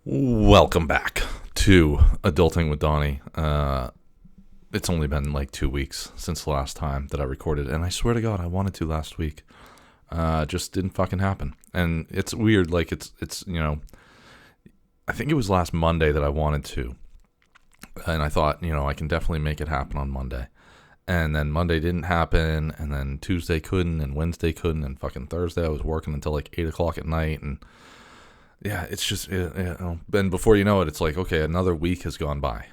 Welcome back to Adulting with Donnie. It's only been like 2 weeks since the last time that I recorded, and I swear to God, I wanted to last week. Just didn't fucking happen. And it's weird, like it's I think it was last Monday that I wanted to. And I thought, I can definitely make it happen on Monday. And then Monday didn't happen, and then Tuesday couldn't, and Wednesday couldn't, and fucking Thursday I was working until like 8 o'clock at night, and yeah, it's just, and before you know it, it's like, okay, another week has gone by.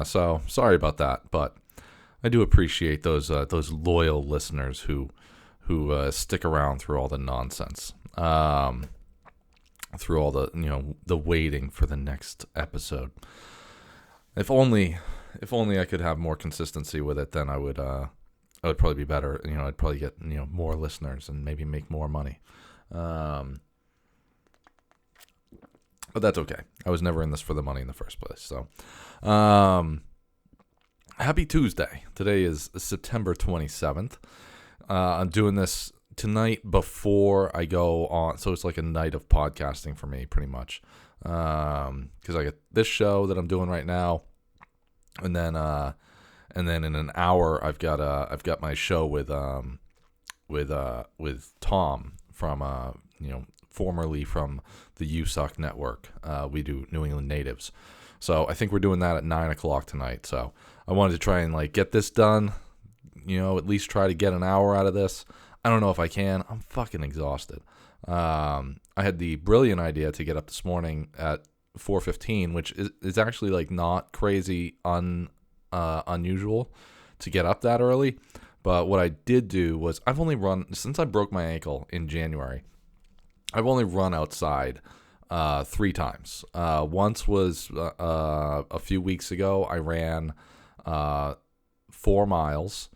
So sorry about that, but I do appreciate those loyal listeners who stick around through all the nonsense, through all the the waiting for the next episode. If only I could have more consistency with it, then I would probably be better. I'd probably get more listeners and maybe make more money. But that's okay. I was never in this for the money in the first place. So, happy Tuesday. Today is September 27th. I'm doing this tonight before I go on. So it's like a night of podcasting for me, pretty much. Because I get this show that I'm doing right now. And then in an hour, I've got my show with Tom from, formerly from the USUC network. We do New England Natives. So I think we're doing that at 9 o'clock tonight. So I wanted to try and get this done, at least try to get an hour out of this. I don't know if I can. I'm fucking exhausted. I had the brilliant idea to get up this morning at 4:15, which is actually not crazy unusual to get up that early. But what I did do was I've only run, since I broke my ankle in January, I've only run outside 3 times. Once was a few weeks ago. I ran 4 miles.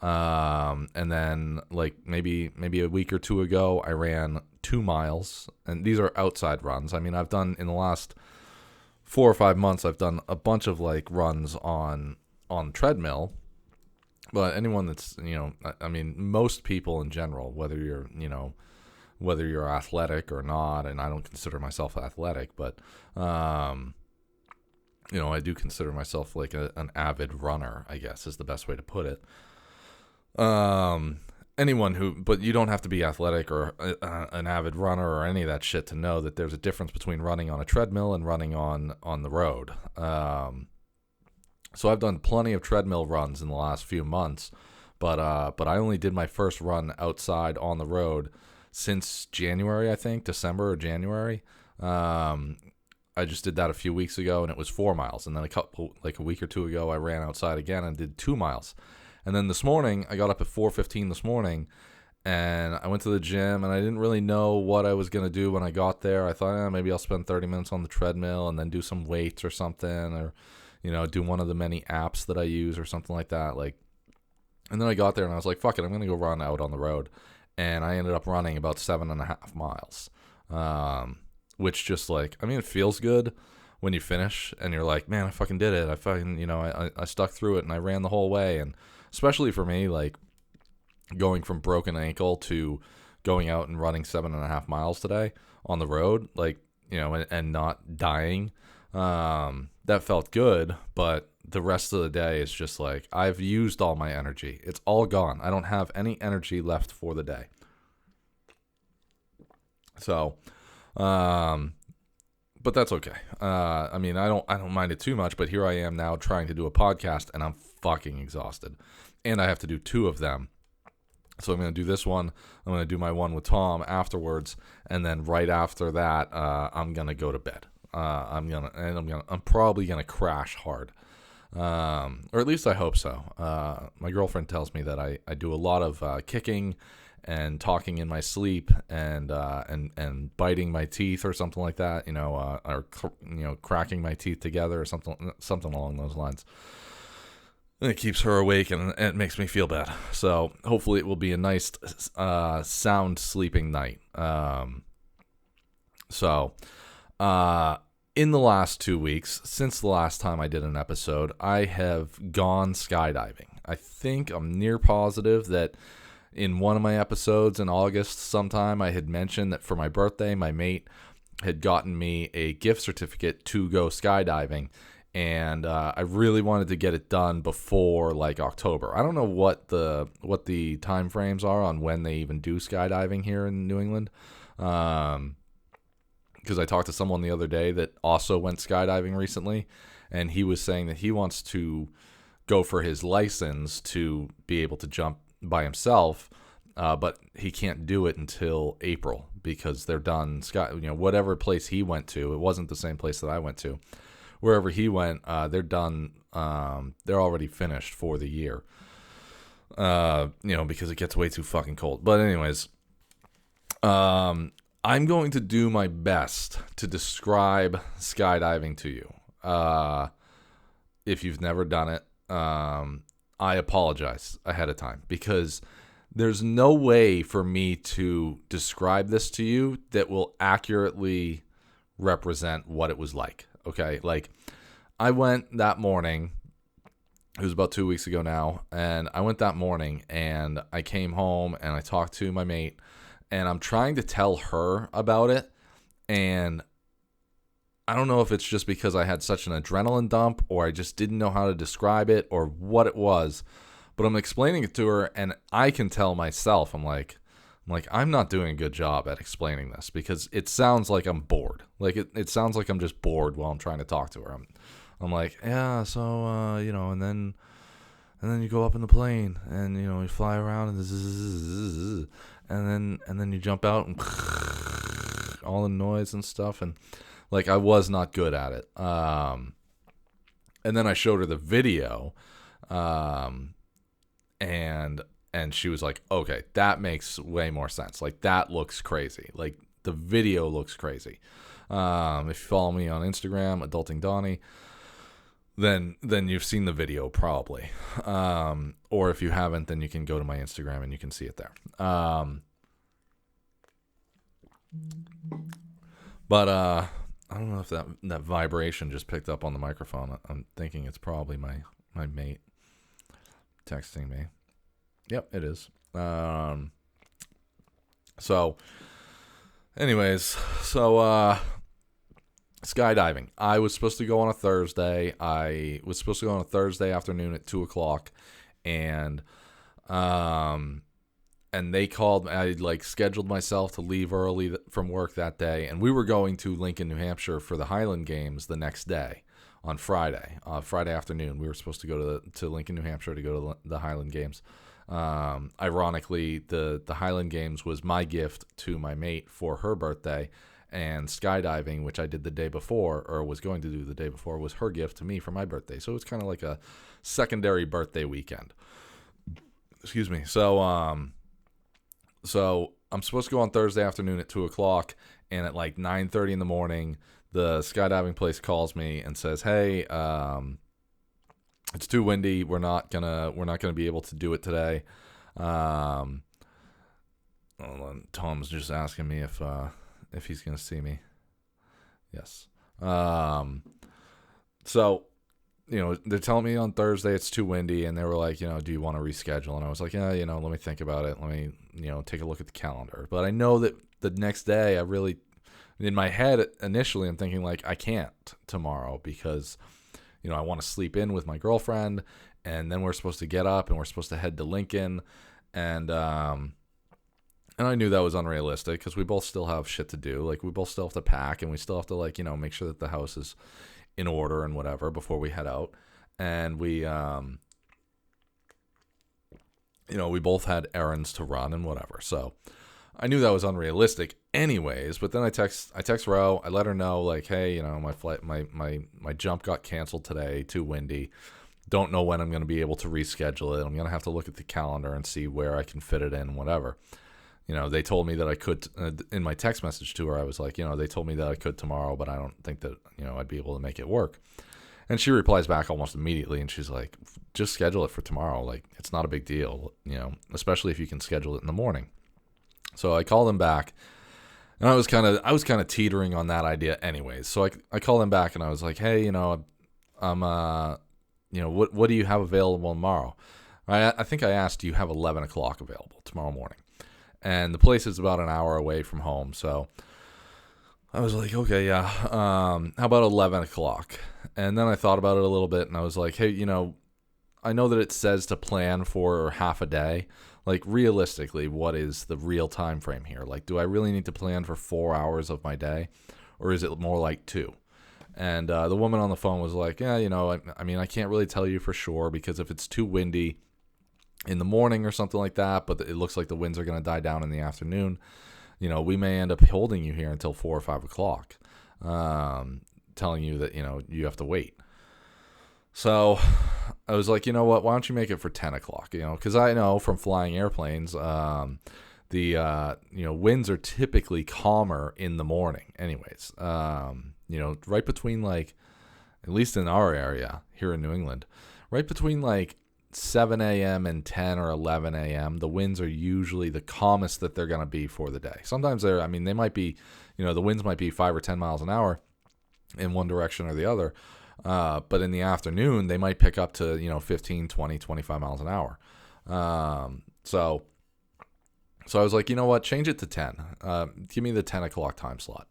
And then maybe a week or 2 ago, I ran 2 miles. And these are outside runs. I mean, I've done in the last 4 or 5 months, I've done a bunch of runs on treadmill. But anyone that's, most people in general, whether you're athletic or not, and I don't consider myself athletic, but, I do consider myself an avid runner, I guess is the best way to put it. But you don't have to be athletic or an avid runner or any of that shit to know that there's a difference between running on a treadmill and running on the road. So I've done plenty of treadmill runs in the last few months, but I only did my first run outside on the road since January, I think, December or January. I just did that a few weeks ago, and it was 4 miles. And then a week or 2 ago, I ran outside again and did 2 miles. And then this morning, I got up at 4:15 this morning, and I went to the gym, and I didn't really know what I was going to do when I got there. I thought, maybe I'll spend 30 minutes on the treadmill and then do some weights or something, or, do one of the many apps that I use or something like that. And then I got there, and I was like, fuck it, I'm going to go run out on the road. And I ended up running about 7.5 miles, which just it feels good when you finish and you're like, man, I fucking did it. I fucking, I stuck through it and I ran the whole way. And especially for me, going from broken ankle to going out and running 7.5 miles today on the road, and not dying, that felt good. But the rest of the day is just I've used all my energy. It's all gone. I don't have any energy left for the day. So, but that's okay. I don't mind it too much, but here I am now trying to do a podcast, and I'm fucking exhausted. And I have to do 2 of them. So I'm going to do this one. I'm going to do my one with Tom afterwards, and then right after that, I'm going to go to bed. I'm probably going to crash hard. Or at least I hope so. My girlfriend tells me that I do a lot of kicking and talking in my sleep and biting my teeth or something like that, or cracking my teeth together or something along those lines. And it keeps her awake and it makes me feel bad. So hopefully it will be a nice sound sleeping night. In the last 2 weeks, since the last time I did an episode, I have gone skydiving. I think I'm near positive that in one of my episodes in August sometime, I had mentioned that for my birthday, my mate had gotten me a gift certificate to go skydiving, and I really wanted to get it done before like October. I don't know what the time frames are on when they even do skydiving here in New England. Because I talked to someone the other day that also went skydiving recently, and he was saying that he wants to go for his license to be able to jump by himself, but he can't do it until April because they're done. Whatever place he went to, it wasn't the same place that I went to. Wherever he went, they're done. They're already finished for the year. Because it gets way too fucking cold. But anyways, I'm going to do my best to describe skydiving to you. If you've never done it, I apologize ahead of time because there's no way for me to describe this to you that will accurately represent what it was like. Okay, like I went that morning. It was about 2 weeks ago now, and I went that morning, and I came home and I talked to my mate. And I'm trying to tell her about it, and I don't know if it's just because I had such an adrenaline dump or I just didn't know how to describe it or what it was, but I'm explaining it to her, and I can tell myself, I'm like, I'm not doing a good job at explaining this because it sounds like I'm bored. Like, it sounds like I'm just bored while I'm trying to talk to her. I'm like, yeah, so, and then you go up in the plane, and, you fly around, and then you jump out, and all the noise and stuff, and, like, I was not good at it. And then I showed her the video, and she was like, okay, that makes way more sense. Like, that looks crazy. Like, the video looks crazy. If you follow me on Instagram, Adulting Donnie, then you've seen the video probably. Or if you haven't, then you can go to my Instagram and you can see it there. But I don't know if that vibration just picked up on the microphone. I'm thinking it's probably my mate texting me. Yep, it is. So anyways, skydiving. I was supposed to go on a Thursday. I was supposed to go on a Thursday afternoon at 2:00, and they called. I scheduled myself to leave early from work that day, and we were going to Lincoln, New Hampshire for the Highland Games the next day on Friday. Friday afternoon, we were supposed to go to Lincoln, New Hampshire to go to the Highland Games. Ironically, the Highland Games was my gift to my mate for her birthday, and skydiving, which I did the day before, or was going to do the day before, was her gift to me for my birthday. So it's kind of like a secondary birthday weekend. Excuse me. So I'm supposed to go on Thursday afternoon at 2:00, and at 9:30 in the morning, the skydiving place calls me and says, "Hey, it's too windy. We're not gonna be able to do it today." Tom's just asking me if he's gonna see me. Yes. So, they're telling me on Thursday it's too windy, and they were like, do you want to reschedule? And I was like, yeah, let me think about it. Let me, take a look at the calendar. But I know that the next day, in my head initially, I'm thinking I can't tomorrow because, I want to sleep in with my girlfriend, and then we're supposed to get up and we're supposed to head to Lincoln, and I knew that was unrealistic because we both still have shit to do. We both still have to pack, and we still have to make sure that the house is in order and whatever before we head out. And we both had errands to run and whatever. So I knew that was unrealistic anyways, but then I text Ro, I let her know hey, my flight, my jump got canceled today, too windy. Don't know when I'm going to be able to reschedule it. I'm going to have to look at the calendar and see where I can fit it in, whatever. They told me that I could, in my text message to her, I was like, they told me that I could tomorrow, but I don't think that, I'd be able to make it work. And she replies back almost immediately, and she's like, just schedule it for tomorrow. It's not a big deal, especially if you can schedule it in the morning. So I called them back, and I was kind of teetering on that idea anyways. So I called them back, and I was like, hey, I'm, what do you have available tomorrow? I think I asked, do you have 11 o'clock available tomorrow morning? And the place is about an hour away from home, so I was like, okay, yeah. How about 11 o'clock? And then I thought about it a little bit, and I was like, hey, I know that it says to plan for half a day. Like, realistically, what is the real time frame here? Like, do I really need to plan for 4 hours of my day, or is it more like 2? And the woman on the phone was like, yeah, I mean, I can't really tell you for sure, because if it's too windy in the morning or something like that, but it looks like the winds are going to die down in the afternoon, we may end up holding you here until 4 or 5 o'clock, telling you that, you have to wait. So I was like, you know what, why don't you make it for 10 o'clock? Because I know from flying airplanes, the winds are typically calmer in the morning anyways. Right between, like, at least in our area here in New England, right between like 7 a.m. and 10 or 11 a.m., the winds are usually the calmest that they're going to be for the day. Sometimes they might be, the winds might be 5 or 10 miles an hour in one direction or the other. But in the afternoon, they might pick up to, 15, 20, 25 miles an hour. So I was like, you know what, change it to 10. Give me the 10 o'clock time slot.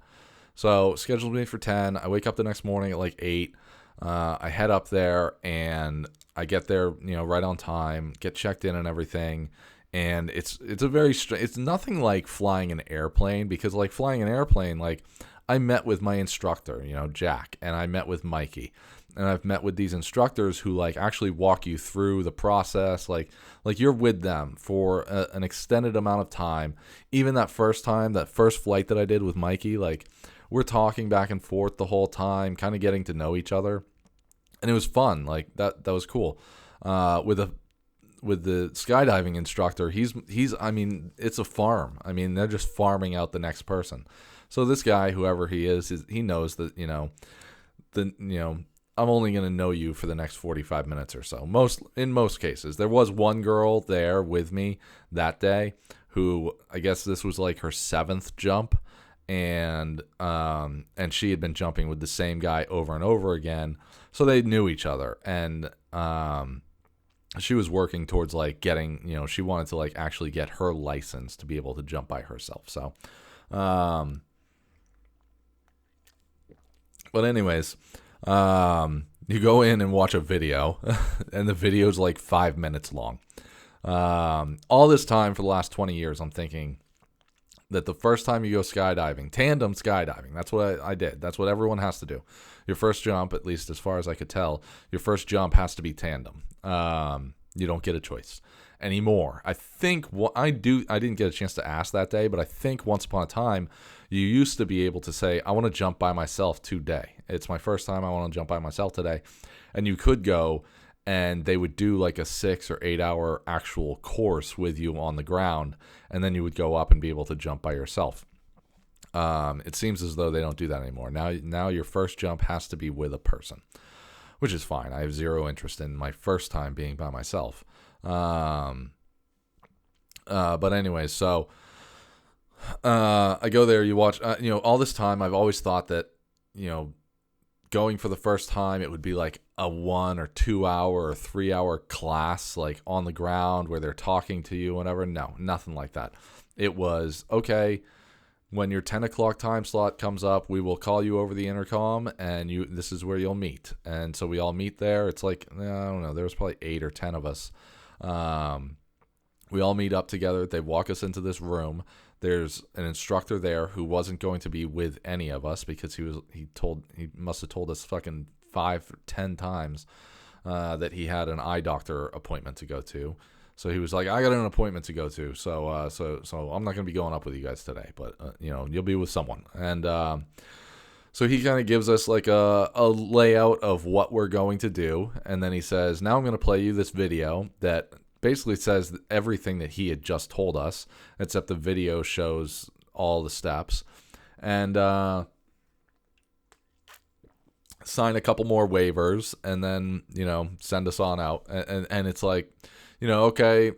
So scheduled me for 10. I wake up the next morning at like 8. I head up there, and I get there, right on time, get checked in and everything. And it's it's nothing like flying an airplane, because like flying an airplane, like I met with my instructor, Jack, and I met with Mikey, and I've met with these instructors who like actually walk you through the process. Like you're with them for an extended amount of time. Even that first flight that I did with Mikey, like we're talking back and forth the whole time, kind of getting to know each other. And it was fun. Like that was cool. With the skydiving instructor, he's I mean, it's a farm. I mean, they're just farming out the next person. So this guy, whoever he is he knows that, I'm only going to know you for the next 45 minutes or so. In most cases. There was one girl there with me that day who, I guess this was like her 7th jump, and she had been jumping with the same guy over and over again. So they knew each other, and she was working towards like getting, she wanted to like actually get her license to be able to jump by herself. So, but anyways, you go in and watch a video, and the video's like 5 minutes long. All this time for the last 20 years, I'm thinking that the first time you go skydiving, tandem skydiving, that's what I did. That's what everyone has to do. Your first jump, at least as far as I could tell, your first jump has to be tandem. You don't get a choice anymore. I think I didn't get a chance to ask that day, but I think once upon a time, you used to be able to say, I want to jump by myself today. It's my first time. I want to jump by myself today. And you could go, and they would do like a 6 or 8 hour actual course with you on the ground. And then you would go up and be able to jump by yourself. It seems as though they don't do that anymore. Now your first jump has to be with a person, which is fine. I have zero interest in my first time being by myself. But anyways, so I go there, you watch, all this time I've always thought that, going for the first time, it would be like a 1 or 2 hour or 3 hour class, like on the ground where they're talking to you, whatever. No, nothing like that. It was, okay, when your 10 o'clock time slot comes up, we will call you over the intercom, and this is where you'll meet. And so we all meet there. It's like, I don't know, there was probably 8 or 10 of us. We all meet up together. They walk us into this room. There's an instructor there who wasn't going to be with any of us, because he must have told us fucking 5 or 10 times that he had an eye doctor appointment to go to. So he was like, I got an appointment to go to. So I'm not going to be going up with you guys today, but you'll be with someone. And so he kind of gives us like a layout of what we're going to do. And then he says, now I'm going to play you this video that basically says everything that he had just told us, except the video shows all the steps. And sign a couple more waivers, and then, send us on out. And it's like, okay,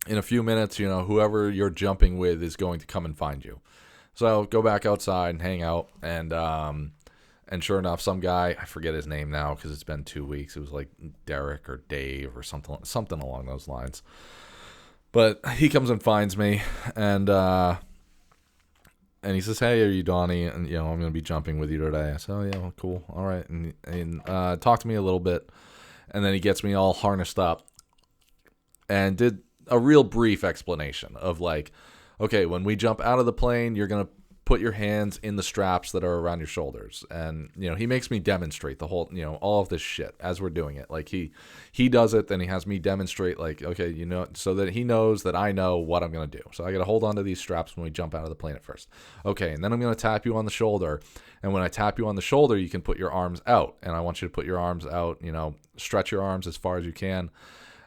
in a few minutes, whoever you're jumping with is going to come and find you. So go back outside and hang out. And sure enough, some guy, I forget his name now because it's been 2 weeks. It was like Derek or Dave or something along those lines. But he comes and finds me, and And he says, "Hey, are you Donnie? And I'm gonna be jumping with you today." I said, "Oh yeah, well, cool, all right." And talked to me a little bit, and then he gets me all harnessed up, and did a real brief explanation of like, okay, when we jump out of the plane, you're gonna put your hands in the straps that are around your shoulders, and he makes me demonstrate the whole, all of this shit as we're doing it. Like he does it, then he has me demonstrate, like, okay, so that he knows that I know what I'm gonna do. So I gotta hold on to these straps when we jump out of the plane at first. Okay, and then I'm gonna tap you on the shoulder, and when I tap you on the shoulder, you can put your arms out, and I want you to put your arms out, stretch your arms as far as you can,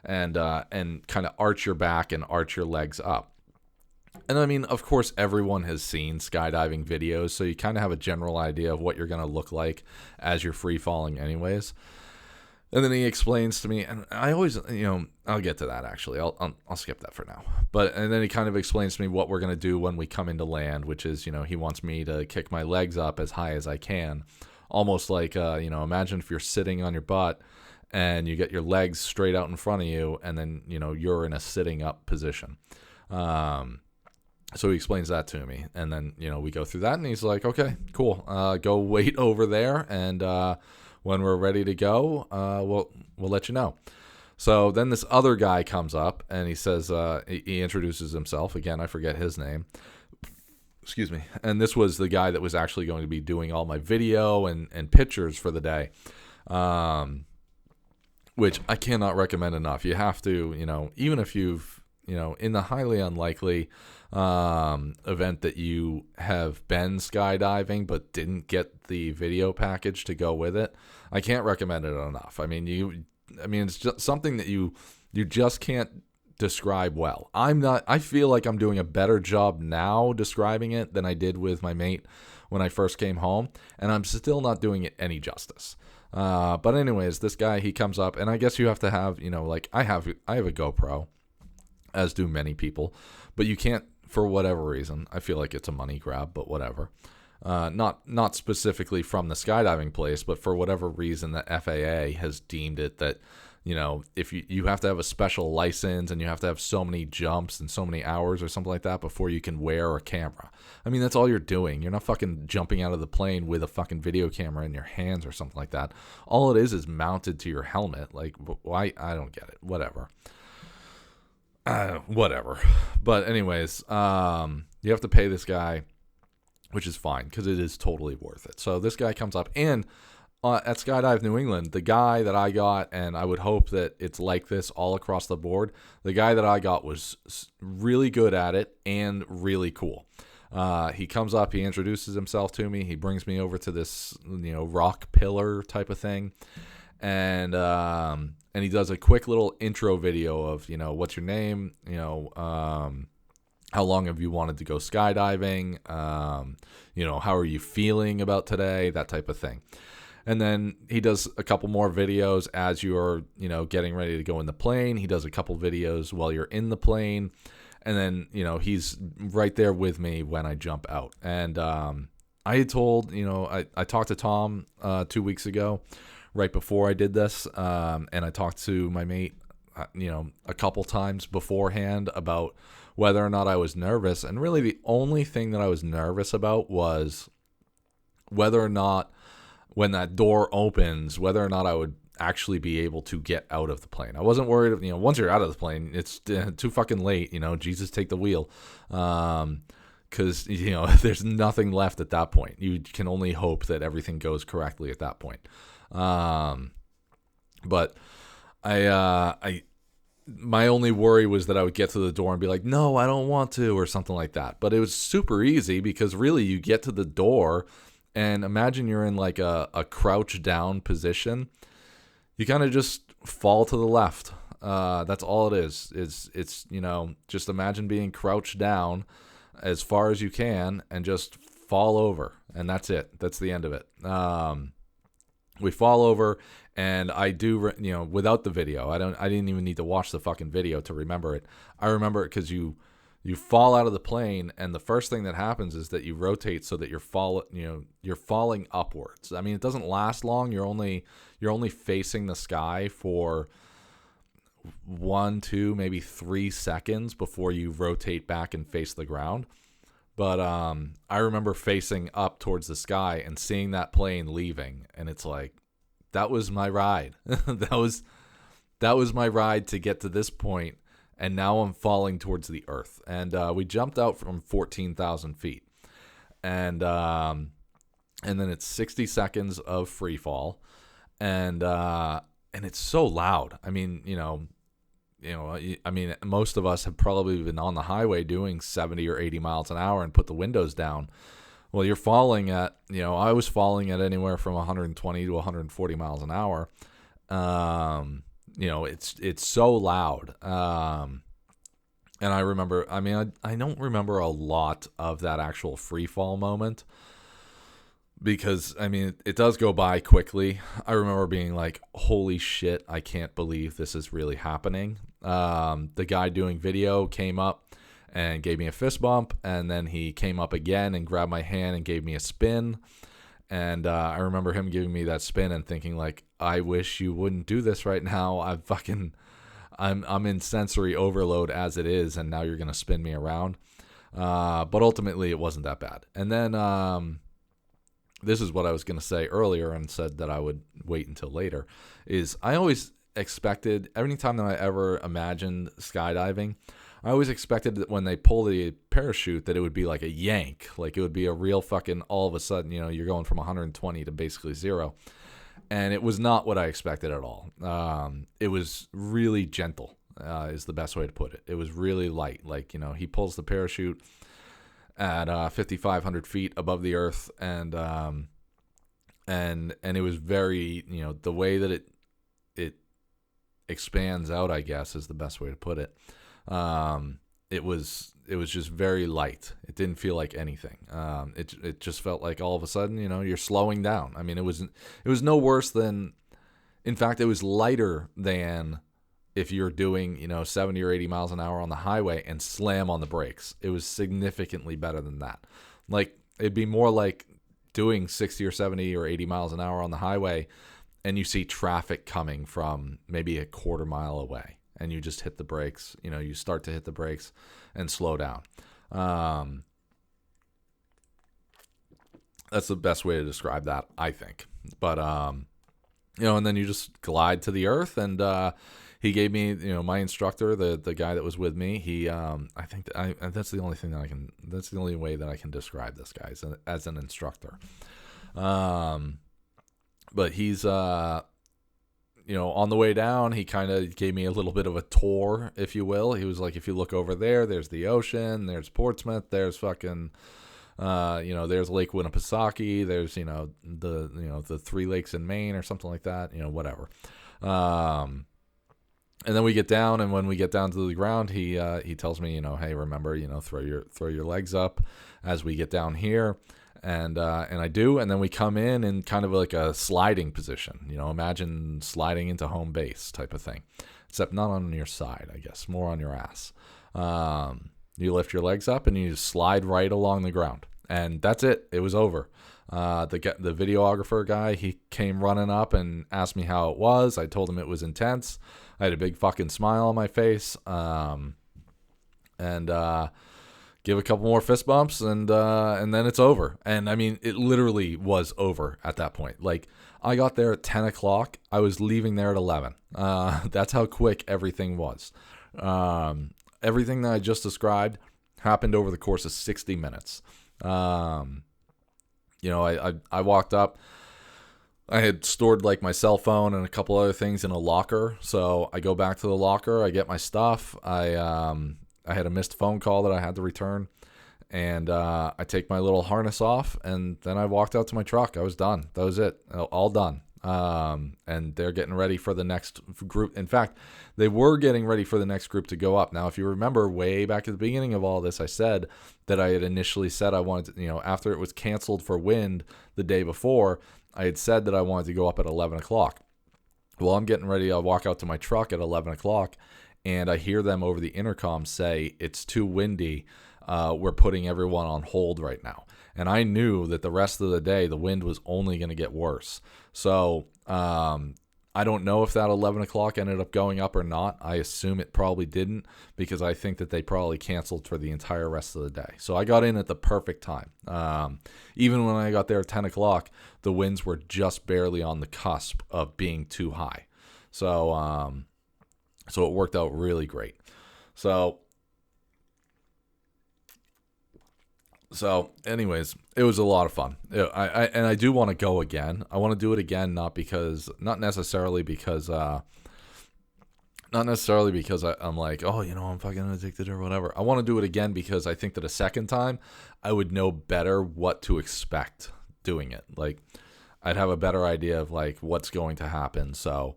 and kind of arch your back and arch your legs up. And I mean, of course, everyone has seen skydiving videos, so you kind of have a general idea of what you're going to look like as you're free falling anyways. And then he explains to me, and I always, I'll get to that actually. I'll skip that for now. And then he kind of explains to me what we're going to do when we come into land, which is, he wants me to kick my legs up as high as I can. Almost like, imagine if you're sitting on your butt and you get your legs straight out in front of you, and then, you're in a sitting up position. So he explains that to me, and then, we go through that, and he's like, okay, cool. Go wait over there, and when we're ready to go, we'll let you know. So then this other guy comes up, and he says, he introduces himself. Again, I forget his name. Excuse me. And this was the guy that was actually going to be doing all my video and pictures for the day, which I cannot recommend enough. You have to, even if you've, in the highly unlikely event that you have been skydiving but didn't get the video package to go with it, I can't recommend it enough. I mean, it's just something that you just can't describe well. I feel like I'm doing a better job now describing it than I did with my mate when I first came home, and I'm still not doing it any justice. But anyways, this guy, he comes up, and I guess you have to have, like I have a GoPro, as do many people, but you can't, for whatever reason. I feel like it's a money grab, but whatever. Not specifically from the skydiving place, but for whatever reason, the FAA has deemed it that, if you have to have a special license and you have to have so many jumps and so many hours or something like that before you can wear a camera. I mean, that's all you're doing. You're not fucking jumping out of the plane with a fucking video camera in your hands or something like that. All it is mounted to your helmet. Like, why? I don't get it. Whatever. But anyways, you have to pay this guy, which is fine because it is totally worth it. So this guy comes up, and at Skydive New England, the guy that I got, and I would hope that it's like this all across the board, the guy that I got was really good at it and really cool. He comes up, he introduces himself to me, he brings me over to this rock pillar type of thing, and he does a quick little intro video of, what's your name, how long have you wanted to go skydiving, how are you feeling about today, that type of thing. And then he does a couple more videos as you're, getting ready to go in the plane. He does a couple videos while you're in the plane. And then, he's right there with me when I jump out. And I had told, I talked to Tom 2 weeks ago, right before I did this, and I talked to my mate, a couple times beforehand about whether or not I was nervous. And really the only thing that I was nervous about was whether or not when that door opens, whether or not I would actually be able to get out of the plane. I wasn't worried, once you're out of the plane, it's too fucking late, Jesus, take the wheel. Because, there's nothing left at that point. You can only hope that everything goes correctly at that point. But my only worry was that I would get to the door and be like, no, I don't want to, or something like that. But it was super easy because really you get to the door and imagine you're in like a crouch down position. You kind of just fall to the left. That's all it is. It's just imagine being crouched down as far as you can and just fall over. And that's it. That's the end of it. We fall over, and I do, without the video. I didn't even need to watch the fucking video to remember it. I remember it because you fall out of the plane, and the first thing that happens is that you rotate so that you're falling upwards. I mean, it doesn't last long. You're only facing the sky for 1, 2, maybe 3 seconds before you rotate back and face the ground. But I remember facing up towards the sky and seeing that plane leaving, and it's like, that was my ride. that was my ride to get to this point, and now I'm falling towards the earth. And we jumped out from 14,000 feet, and then it's 60 seconds of free fall, and it's so loud. I mean, most of us have probably been on the highway doing 70 or 80 miles an hour and put the windows down. Well, you're falling at, I was falling at anywhere from 120 to 140 miles an hour. It's so loud. And I remember, I don't remember a lot of that actual free fall moment, because, it does go by quickly. I remember being like, holy shit, I can't believe this is really happening. The guy doing video came up and gave me a fist bump, and then he came up again and grabbed my hand and gave me a spin. And I remember him giving me that spin and thinking, like, I wish you wouldn't do this right now. I'm in sensory overload as it is, and now you're going to spin me around. But ultimately, it wasn't that bad. And then this is what I was going to say earlier and said that I would wait until later, is I always expected, every time that I ever imagined skydiving, I always expected that when they pull the parachute that it would be like a yank, like it would be a real fucking, all of a sudden, you're going from 120 to basically zero. And it was not what I expected at all. It was really gentle, is the best way to put it. It was really light. Like, he pulls the parachute at 5,500 feet above the earth, and it was very, the way that it expands out, I guess, is the best way to put it. It was just very light. It didn't feel like anything. It just felt like all of a sudden, you're slowing down. It was no worse than, in fact, it was lighter than if you're doing, 70 or 80 miles an hour on the highway and slam on the brakes. It was significantly better than that. Like, it'd be more like doing 60 or 70 or 80 miles an hour on the highway, and you see traffic coming from maybe a quarter mile away, and you just hit the brakes. You start to hit the brakes and slow down. That's the best way to describe that, I think. But, and then you just glide to the earth, and he gave me, my instructor, the guy that was with me, he, I think that's the only thing that that's the only way that I can describe this guy as an instructor. But he's, on the way down, he kind of gave me a little bit of a tour, if you will. He was like, if you look over there, there's the ocean, there's Portsmouth, there's fucking, there's Lake Winnipesaukee, there's, the three lakes in Maine or something like that, whatever. And then we get down, and when we get down to the ground, he tells me, hey, remember, throw your legs up as we get down here. And I do, and then we come in kind of like a sliding position. Imagine sliding into home base type of thing, except not on your side, I guess, more on your ass. You lift your legs up and you slide right along the ground, and that's it. It was over. The videographer guy, he came running up and asked me how it was. I told him it was intense. I had a big fucking smile on my face, and give a couple more fist bumps, and then it's over. And it literally was over at that point. Like, I got there at 10 o'clock. I was leaving there at 11. That's how quick everything was. Everything that I just described happened over the course of 60 minutes. I walked up. I had stored like my cell phone and a couple other things in a locker. So I go back to the locker. I get my stuff. I had a missed phone call that I had to return, and I take my little harness off, and then I walked out to my truck. I was done. That was it. All done. And they're getting ready for the next group. In fact, they were getting ready for the next group to go up. Now, if you remember way back at the beginning of all this, I said that I had initially said I wanted to, after it was canceled for wind the day before, I had said that I wanted to go up at 11 o'clock. Well, I'm getting ready. I walk out to my truck at 11 o'clock, and I hear them over the intercom say, it's too windy. We're putting everyone on hold right now. And I knew that the rest of the day, the wind was only going to get worse. So I I don't know if that 11 o'clock ended up going up or not. I assume it probably didn't, because I think that they probably canceled for the entire rest of the day. So I got in at the perfect time. Even when I got there at 10 o'clock, the winds were just barely on the cusp of being too high. So so it worked out really great. So anyways, it was a lot of fun. I do want to go again. I want to do it again, not necessarily because I'm like, oh, I'm fucking addicted or whatever. I want to do it again because I think that a second time I would know better what to expect doing it. Like, I'd have a better idea of like what's going to happen. So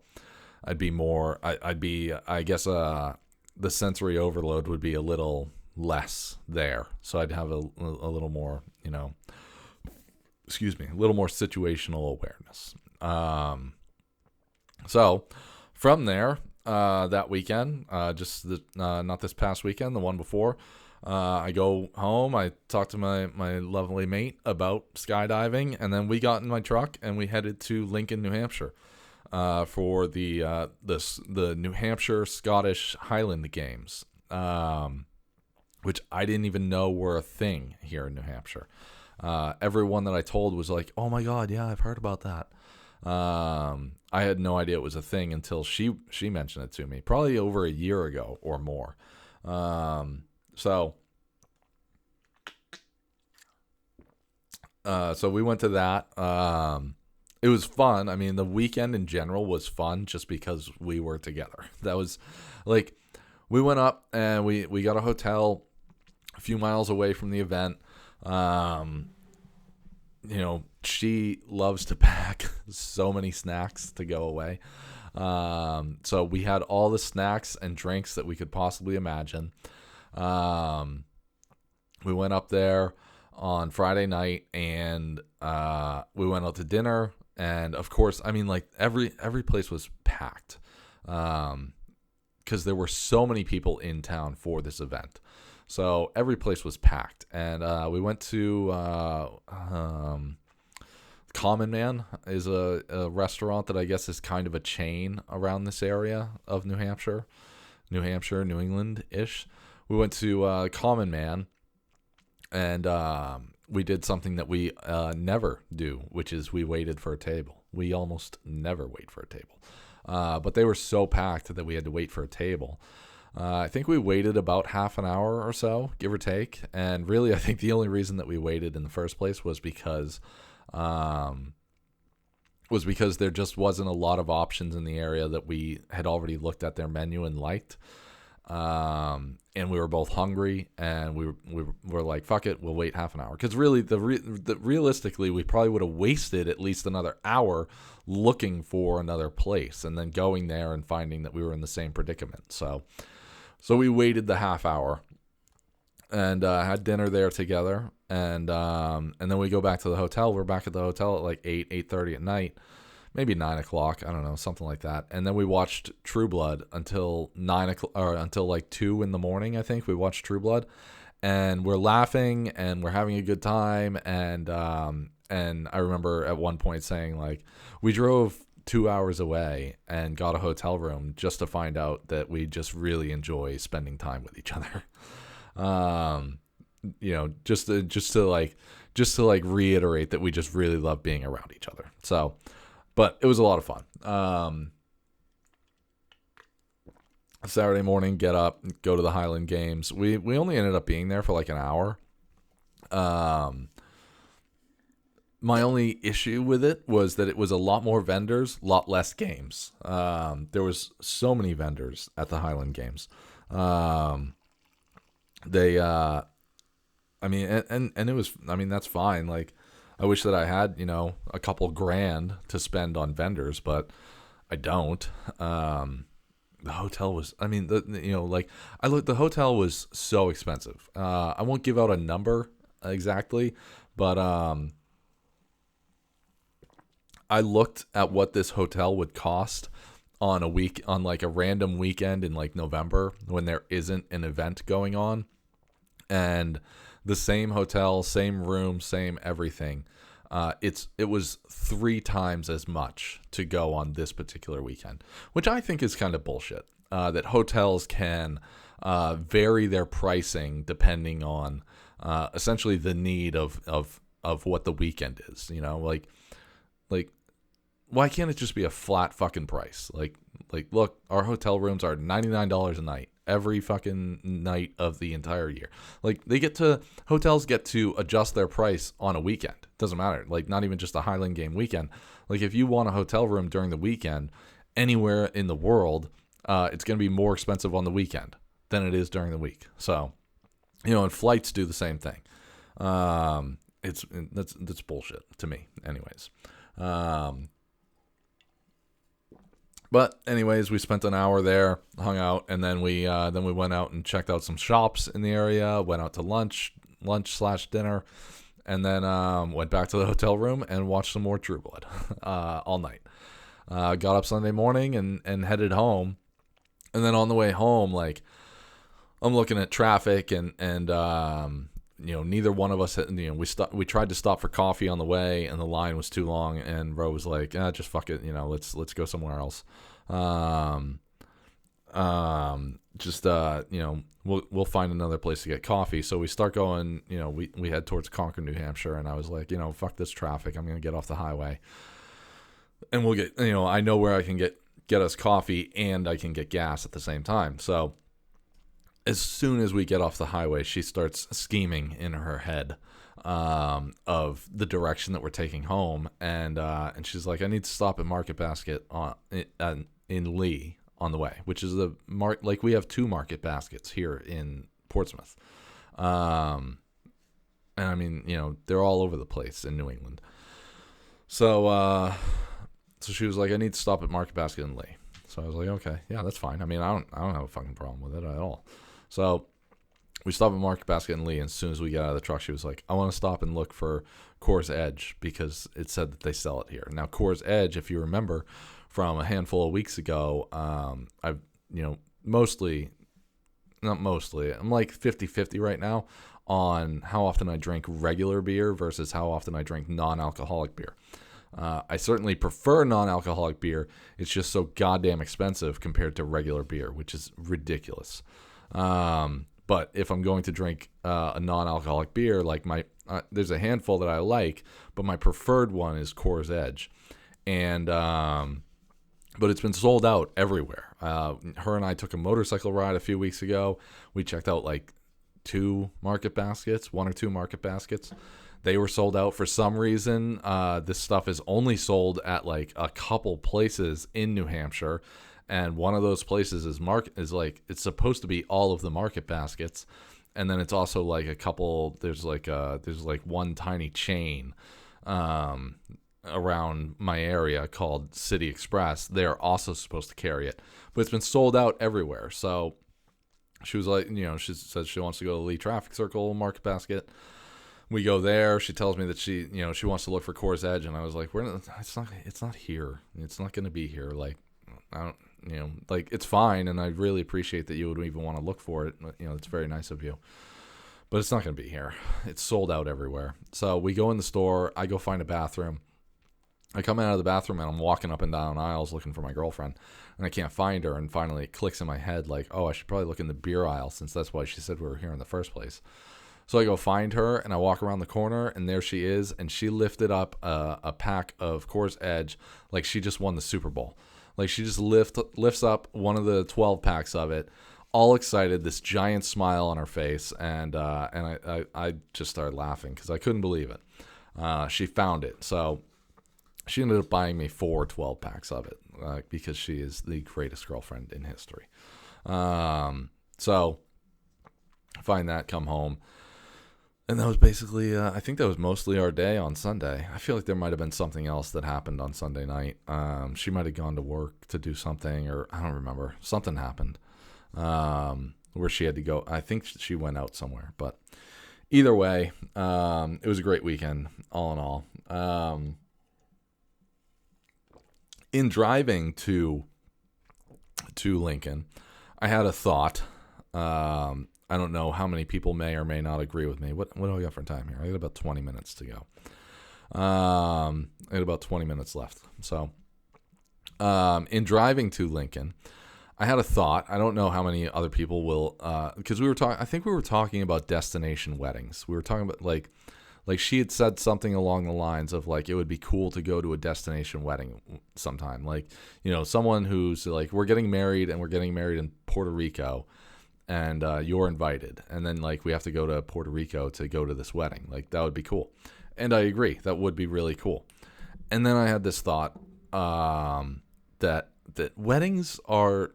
I guess the sensory overload would be a little less there. So I'd have a little more, a little more situational awareness. So from there, that weekend, not this past weekend, the one before, I go home, I talk to my lovely mate about skydiving, and then we got in my truck and we headed to Lincoln, New Hampshire, for the New Hampshire Scottish Highland Games, which I didn't even know were a thing here in New Hampshire. Everyone that I told was like, oh my God, yeah, I've heard about that. I had no idea it was a thing until she mentioned it to me, probably over a year ago or more. So we went to that. It was fun. I mean, the weekend in general was fun just because we were together. That was like, we went up and we got a hotel a few miles away from the event. She loves to pack so many snacks to go away. So we had all the snacks and drinks that we could possibly imagine. We went up there on Friday night and we went out to dinner. And of course, I mean, like every place was packed because there were so many people in town for this event. So every place was packed. And we went to Common Man is a restaurant that I guess is kind of a chain around this area of New Hampshire, New England-ish. We went to Common Man, and we did something that we never do, which is we waited for a table. We almost never wait for a table. But they were so packed that we had to wait for a table. I think we waited about half an hour or so, give or take. And really, I think the only reason that we waited in the first place was because there just wasn't a lot of options in the area that we had already looked at their menu and liked. And we were both hungry, and we were like, fuck it, we'll wait half an hour. Because really, realistically, we probably would have wasted at least another hour looking for another place and then going there and finding that we were in the same predicament. So we waited the half hour and had dinner there together, and then we go back to the hotel. We're back at the hotel at like 8:30 at night, maybe 9 o'clock. I don't know, something like that. And then we watched True Blood until 9 o'clock, or until like 2 in the morning. I think we watched True Blood, and we're laughing and we're having a good time. And I remember at one point saying, like, we drove 2 hours away and got a hotel room just to find out that we just really enjoy spending time with each other. Just to reiterate that we just really love being around each other. So, but it was a lot of fun. Saturday morning, get up, go to the Highland Games. We only ended up being there for like an hour. My only issue with it was that it was a lot more vendors, a lot less games. There was so many vendors at the Highland Games. It was, that's fine. Like, I wish that I had, a couple grand to spend on vendors, but I don't. The hotel was, the hotel was so expensive. I won't give out a number exactly, but, I looked at what this hotel would cost on a random weekend in like November when there isn't an event going on, and the same hotel, same room, same everything, it was 3 times as much to go on this particular weekend, which I think is kind of bullshit. That hotels can vary their pricing depending on essentially the need of what the weekend is. Like why can't it just be a flat fucking price? Like look, our hotel rooms are $99 a night every fucking night of the entire year. Like hotels get to adjust their price on a weekend. Doesn't matter. Like not even just a Highland game weekend. Like if you want a hotel room during the weekend anywhere in the world, it's going to be more expensive on the weekend than it is during the week. So, and flights do the same thing. That's bullshit to me anyways. But anyways, we spent an hour there, hung out, and then we went out and checked out some shops in the area, went out to lunch/dinner, and then went back to the hotel room and watched some more True Blood all night. Got up Sunday morning and headed home. And then on the way home, like, I'm looking at traffic and neither one of us had, we tried to stop for coffee on the way and the line was too long, and Ro was like, just fuck it, let's go somewhere else. We'll find another place to get coffee. So we start going, we head towards Concord, New Hampshire, and I was like, fuck this traffic. I'm going to get off the highway and we'll get, I know where I can get us coffee and I can get gas at the same time. So as soon as we get off the highway, she starts scheming in her head of the direction that we're taking home, and she's like, I need to stop at Market Basket in Lee on the way, which is like we have 2 Market Baskets here in Portsmouth, and I mean, they're all over the place in New England. So she was like, I need to stop at Market Basket in Lee. So I was like, okay, yeah, that's fine. I mean, I don't have a fucking problem with it at all. So we stop at Market Basket in Lee, and as soon as we get out of the truck, she was like, I want to stop and look for Coors Edge because it said that they sell it here. Now, Coors Edge, if you remember from a handful of weeks ago, I've, I'm like 50-50 right now on how often I drink regular beer versus how often I drink non-alcoholic beer. I certainly prefer non-alcoholic beer. It's just so goddamn expensive compared to regular beer, which is ridiculous. But if I'm going to drink a non-alcoholic beer, like there's a handful that I like, but my preferred one is Coors Edge. And but it's been sold out everywhere. Her and I took a motorcycle ride a few weeks ago. We checked out like 1 or 2 Market Baskets. They were sold out for some reason. This stuff is only sold at like a couple places in New Hampshire, and one of those places is it's supposed to be all of the Market Baskets, and then it's also like a couple. There's like one tiny chain around my area called City Express. They're also supposed to carry it, but it's been sold out everywhere. So she was like, she says she wants to go to the Lee Traffic Circle Market Basket. We go there. She tells me that she wants to look for Coors Edge, and I was like, it's not here. It's not going to be here. Like, I don't, like, it's fine, and I really appreciate that you would even want to look for it. It's very nice of you, but it's not going to be here. It's sold out everywhere. So we go in the store. I go find a bathroom. I come out of the bathroom, and I'm walking up and down aisles looking for my girlfriend, and I can't find her. And finally, it clicks in my head, like, oh, I should probably look in the beer aisle since that's why she said we were here in the first place. So I go find her, and I walk around the corner, and there she is, and she lifted up a pack of Coors Edge like she just won the Super Bowl. Like, she just lifts up one of the 12 packs of it, all excited, this giant smile on her face, and I just started laughing because I couldn't believe it. She found it, so she ended up buying me 4 12 packs of it because she is the greatest girlfriend in history. So I find that, come home. And that was basically, I think that was mostly our day on Sunday. I feel like there might have been something else that happened on Sunday night. She might have gone to work to do something, or I don't remember. Something happened where she had to go. I think she went out somewhere. But either way, it was a great weekend, all in all. In driving to Lincoln, I had a thought. I don't know how many people may or may not agree with me. What do I got for time here? I got about 20 minutes to go. I had about 20 minutes left. So, in driving to Lincoln, I had a thought. I don't know how many other people will, because we were talking. I think we were talking about destination weddings. We were talking about like she had said something along the lines of like it would be cool to go to a destination wedding sometime. Like, someone who's like, we're getting married in Puerto Rico, and you're invited, and then like we have to go to Puerto Rico to go to this wedding. Like that would be cool, and I agree that would be really cool. And then I had this thought that weddings are,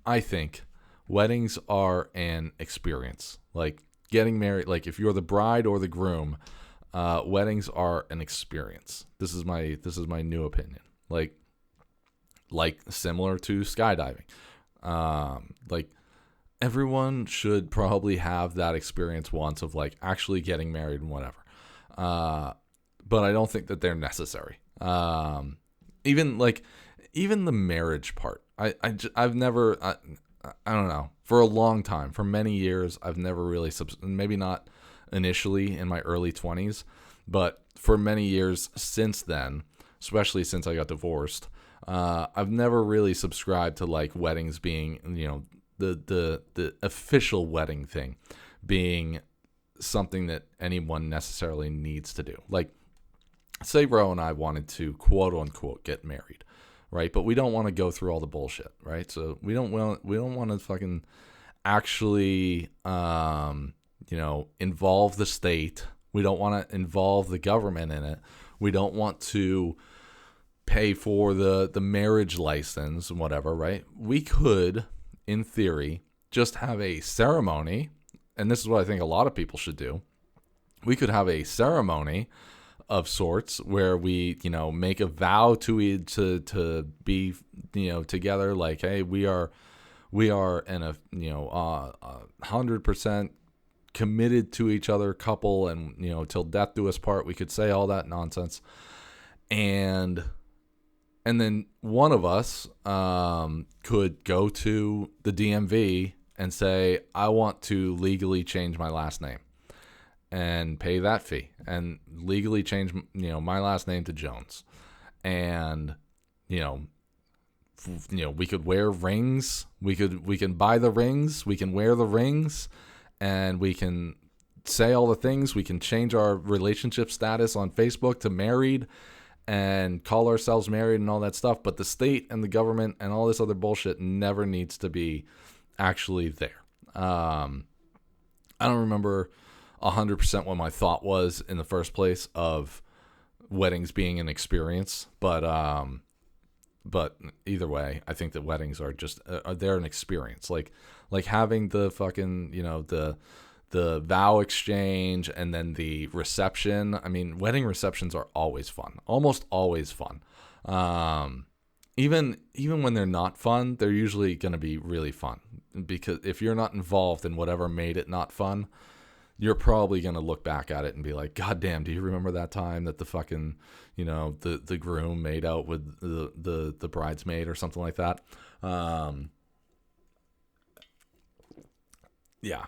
I think weddings are an experience. Like getting married, like if you're the bride or the groom, weddings are an experience. This is my new opinion. Like similar to skydiving. Like everyone should probably have that experience once of like actually getting married and whatever. But I don't think that they're necessary. Even the marriage part. I've never, I don't know, for a long time, for many years, I've never really, maybe not initially in my early 20s, but for many years since then, especially since I got divorced, I've never really subscribed to like weddings being, the official wedding thing being something that anyone necessarily needs to do. Like, say Ro and I wanted to quote unquote get married, right? But we don't want to go through all the bullshit, right? So we don't want to fucking actually involve the state. We don't want to involve the government in it. We don't want to pay for the marriage license and whatever, right? We could, in theory, just have a ceremony, and this is what I think a lot of people should do. We could have a ceremony of sorts where we, make a vow to be, together. Like, hey, we are in a 100% committed to each other couple, and till death do us part. We could say all that nonsense, and then one of us could go to the DMV and say, I want to legally change my last name. And pay that fee and legally change, my last name to Jones. And, we could wear rings. We can buy the rings. We can wear the rings, and we can say all the things. We can change our relationship status on Facebook to married and call ourselves married and all that stuff. But the state and the government and all this other bullshit never needs to be actually there. I don't remember 100% what my thought was in the first place of weddings being an experience, but either way, I think that weddings are just they're an experience. Like having the fucking the vow exchange and then the reception. I mean, wedding receptions are always fun, almost always fun. Even when they're not fun, they're usually going to be really fun, because if you're not involved in whatever made it not fun, you're probably going to look back at it and be like, God damn, do you remember that time that the fucking, the groom made out with the bridesmaid or something like that? Yeah.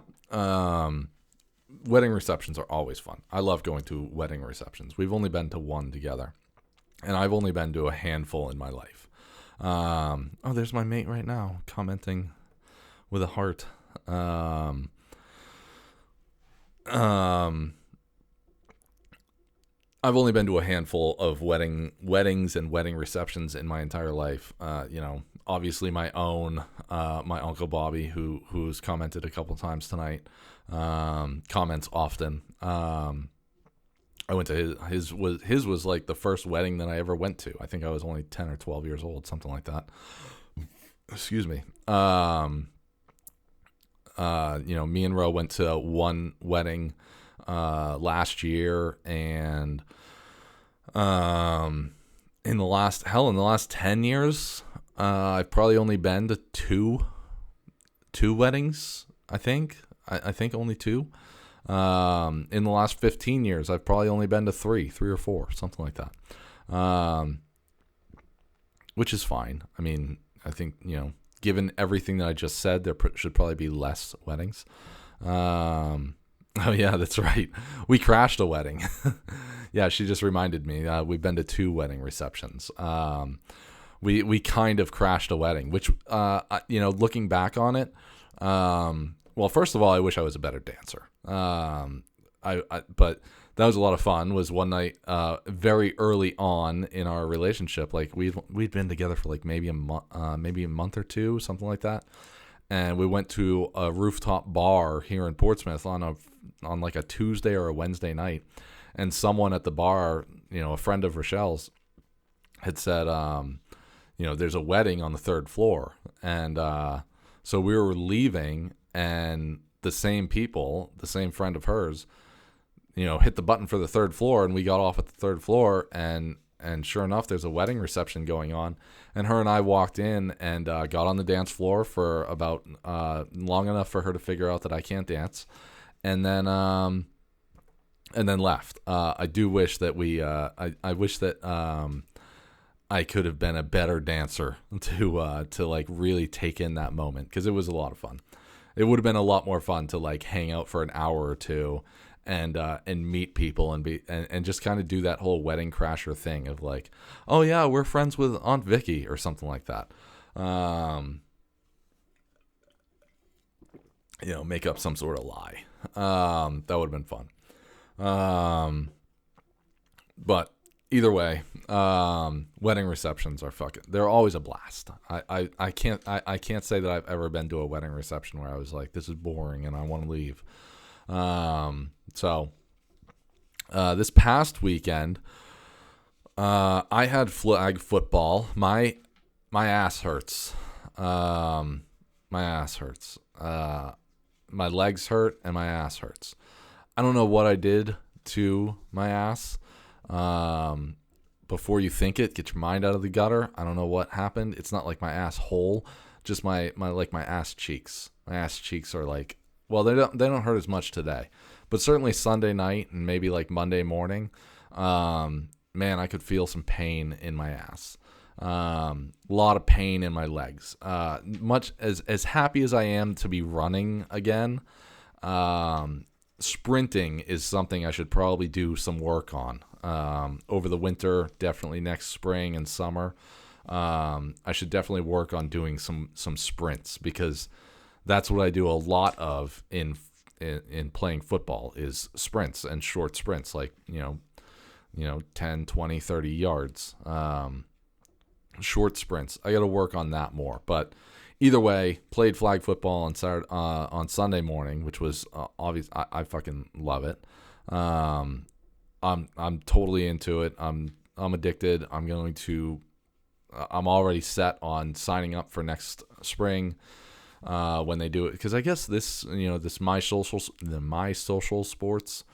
Wedding receptions are always fun. I love going to wedding receptions. We've only been to one together, and I've only been to a handful in my life. Oh, there's my mate right now commenting with a heart. I've only been to a handful of weddings and wedding receptions in my entire life. Obviously my own, my Uncle Bobby, who's commented a couple times tonight, comments often. I went to his was like the first wedding that I ever went to. I think I was only 10 or 12 years old, something like that. Excuse me. Me and Ro went to one wedding last year, and in the last 10 years, I've probably only been to two weddings. I think only two. In the last 15 years, I've probably only been to three or four, something like that. Which is fine. I mean, I think, given everything that I just said, there should probably be less weddings. Oh yeah, that's right. We crashed a wedding. Yeah, she just reminded me. We've been to 2 wedding receptions. We kind of crashed a wedding, which looking back on it, well, first of all, I wish I was a better dancer. But that was a lot of fun. Was one night, very early on in our relationship, like we'd been together for like maybe a month or two, something like that. And we went to a rooftop bar here in Portsmouth on like a Tuesday or a Wednesday night, and someone at the bar, a friend of Rochelle's, had said, there's a wedding on the 3rd floor, and so we were leaving, and the same friend of hers, hit the button for the 3rd floor, and we got off at the 3rd floor, and sure enough, there's a wedding reception going on, and her and I walked in and got on the dance floor for about long enough for her to figure out that I can't dance, and then left. I do wish that I wish that I could have been a better dancer to like really take in that moment, because it was a lot of fun. It would have been a lot more fun to like hang out for an hour or two and meet people and just kind of do that whole wedding crasher thing of like, oh yeah, we're friends with Aunt Vicky or something like that. Make up some sort of lie. That would have been fun. But either way, wedding receptions are they're always a blast. I can't say that I've ever been to a wedding reception where I was like, this is boring and I want to leave. So this past weekend, I had flag football. My ass hurts. My ass hurts. My legs hurt and my ass hurts. I don't know what I did to my ass. Before you think it, get your mind out of the gutter. I don't know what happened. It's not like my asshole, just my ass cheeks. My ass cheeks are like, well, they don't hurt as much today, but certainly Sunday night and maybe like Monday morning, man, I could feel some pain in my ass. A lot of pain in my legs. Much as happy as I am to be running again, sprinting is something I should probably do some work on. Over the winter, definitely next spring and summer. I should definitely work on doing some sprints, because that's what I do a lot of in playing football is sprints and short sprints, like 10, 20, 30 yards. Short sprints. I got to work on that more. But either way, played flag football on Sunday morning, which was obvious. I fucking love it. I'm totally into it. I'm addicted. I'm already set on signing up for next spring when they do it, because I guess this my social sports.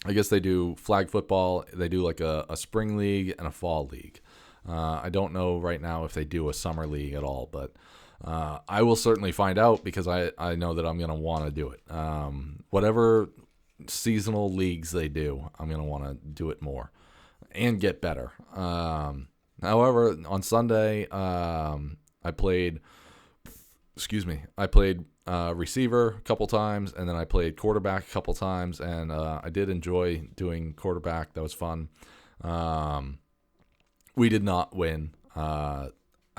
I guess they do flag football. They do like a spring league and a fall league. I don't know right now if they do a summer league at all, but I will certainly find out, because I know that I'm going to want to do it. Whatever seasonal leagues they do, I'm going to want to do it more and get better. However, on Sunday, I played receiver a couple times, and then I played quarterback a couple times, and I did enjoy doing quarterback. That was fun. We did not win. I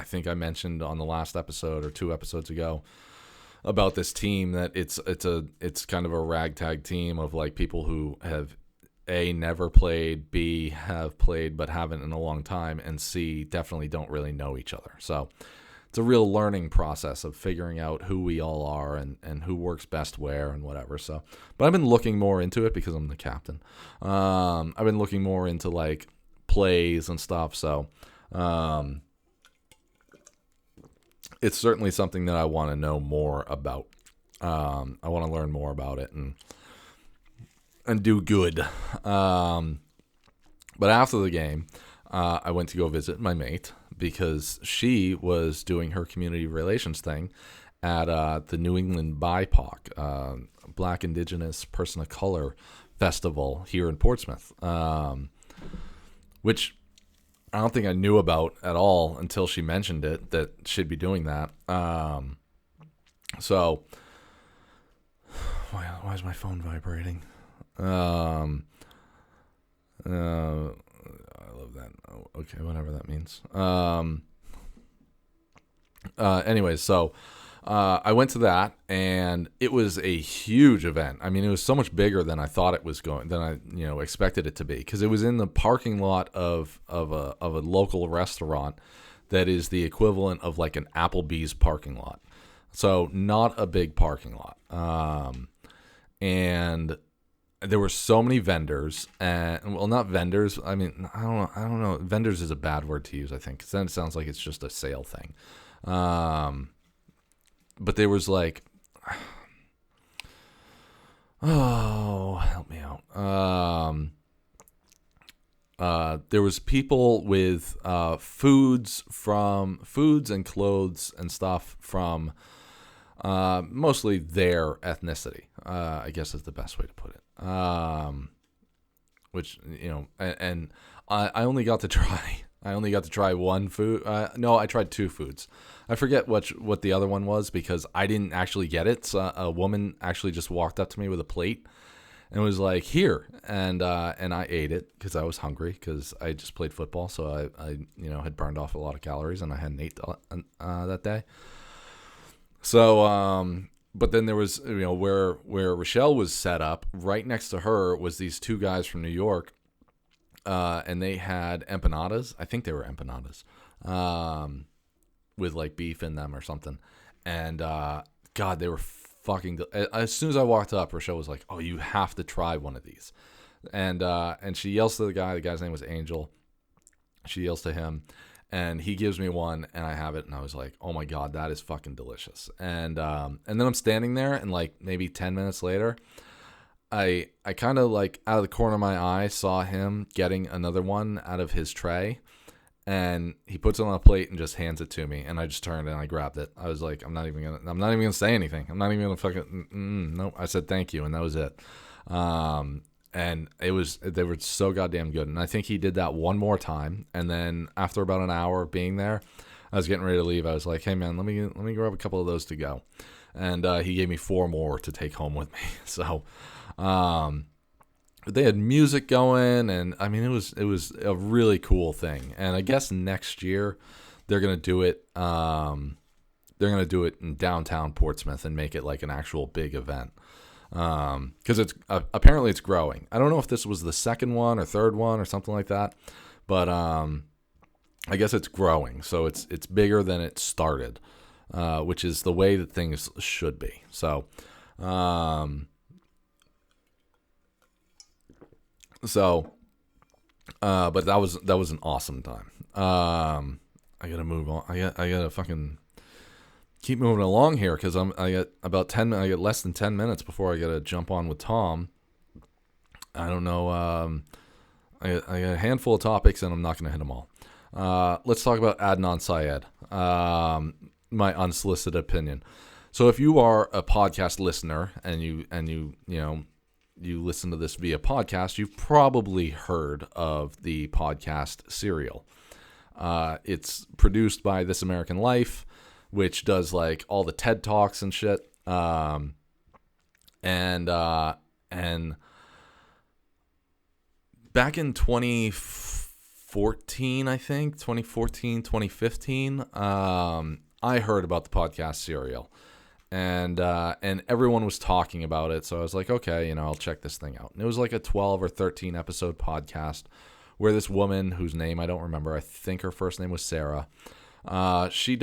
think I mentioned on the last episode or 2 episodes ago about this team that it's kind of a ragtag team of like people who have A, never played, B, have played but haven't in a long time, and C, definitely don't really know each other. So it's a real learning process of figuring out who we all are and who works best where and whatever. So, but I've been looking more into it because I'm the captain. I've been looking more into like plays and stuff. So, it's certainly something that I want to know more about. I want to learn more about it and do good. But after the game, I went to go visit my mate, because she was doing her community relations thing at the New England BIPOC, Black Indigenous Person of Color Festival here in Portsmouth, which I don't think I knew about at all until she mentioned it, that she'd be doing that. So Why is my phone vibrating? I love that. Oh, okay, whatever that means. Anyways, so I went to that, and it was a huge event. I mean, it was so much bigger than I thought it was than I expected it to be, because it was in the parking lot of a local restaurant that is the equivalent of like an Applebee's parking lot. So not a big parking lot. And there were so many vendors, and well, not vendors. I mean, I don't know. Vendors is a bad word to use, I think, because then it sounds like it's just a sale thing. But there was like, oh, help me out. There was people with foods and clothes and stuff from mostly their ethnicity. I guess is the best way to put it. Which and I only got to try. I only got to try one food. No, I tried two foods. I forget what the other one was because I didn't actually get it. So a woman actually just walked up to me with a plate and was like, "Here," and I ate it because I was hungry because I just played football, so I had burned off a lot of calories and I hadn't ate that day. So but then there was where Rochelle was set up, right next to her was these two guys from New York. And they had empanadas. I think they were empanadas, with like beef in them or something. And God, they were fucking. As soon as I walked up, Rochelle was like, "Oh, you have to try one of these." And she yells to the guy. The guy's name was Angel. She yells to him, and he gives me one, and I have it, and I was like, "Oh my God, that is fucking delicious." And then I'm standing there, and like maybe 10 minutes later, I kind of like out of the corner of my eye saw him getting another one out of his tray, and he puts it on a plate and just hands it to me, and I just turned and I grabbed it. I was like, I'm not even gonna say anything. I'm not even gonna fucking nope. I said thank you, and that was it. And they were so goddamn good. And I think he did that one more time, and then after about an hour of being there, I was getting ready to leave. I was like, hey man, let me grab a couple of those to go, and he gave me 4 more to take home with me. So. They had music going, and I mean it was a really cool thing. And I guess next year they're gonna do it. They're gonna do it in downtown Portsmouth and make it like an actual big event. Because it's apparently it's growing. I don't know if this was the second one or third one or something like that, but I guess it's growing. So it's bigger than it started, which is the way that things should be. So. But that was an awesome time. I gotta move on. I gotta fucking keep moving along here because I get less than 10 minutes before I gotta jump on with Tom. I don't know. I got a handful of topics and I'm not gonna hit them all. Let's talk about Adnan Syed. My unsolicited opinion. So if you are a podcast listener and you listen to this via podcast, you've probably heard of the podcast Serial. It's produced by This American Life, which does like all the TED Talks and shit. And back in 2014, I think, 2015, I heard about the podcast Serial. And everyone was talking about it, so I was like, okay, I'll check this thing out. And it was like a 12 or 13 episode podcast where this woman, whose name I don't remember, I think her first name was Sarah, she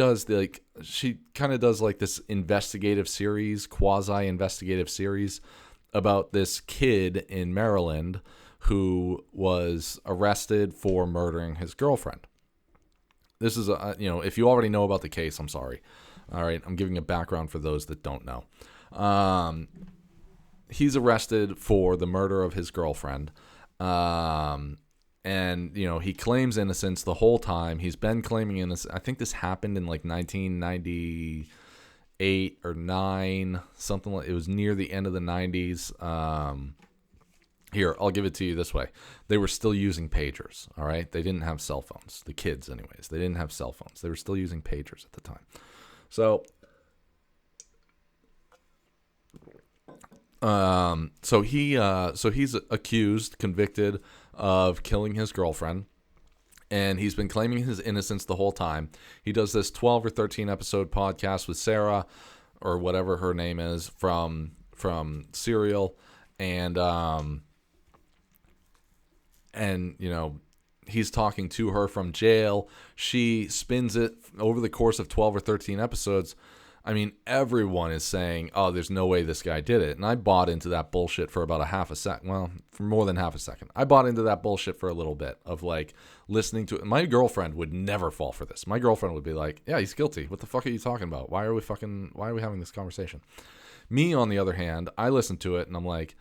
kind of does like this investigative series, quasi-investigative series about this kid in Maryland who was arrested for murdering his girlfriend. This is if you already know about the case, I'm sorry. All right, I'm giving a background for those that don't know. He's arrested for the murder of his girlfriend. And, he claims innocence the whole time. He's been claiming innocence. I think this happened in like 1998 or 9, something like it was near the end of the 90s. Here, I'll give it to you this way. They were still using pagers, all right? They didn't have cell phones. The kids, anyways. They didn't have cell phones. They were still using pagers at the time. So, So he's accused, convicted of killing his girlfriend, and he's been claiming his innocence the whole time. He does this 12 or 13 episode podcast with Sarah, or whatever her name is, from Serial, and he's talking to her from jail. She spins it over the course of 12 or 13 episodes. I mean, everyone is saying, oh, there's no way this guy did it. And I bought into that bullshit for about a half a second. Well, for more than half a second. I bought into that bullshit for a little bit of like listening to it. My girlfriend would never fall for this. My girlfriend would be like, yeah, he's guilty. What the fuck are you talking about? Why are we having this conversation? Me, on the other hand, I listen to it and I'm like,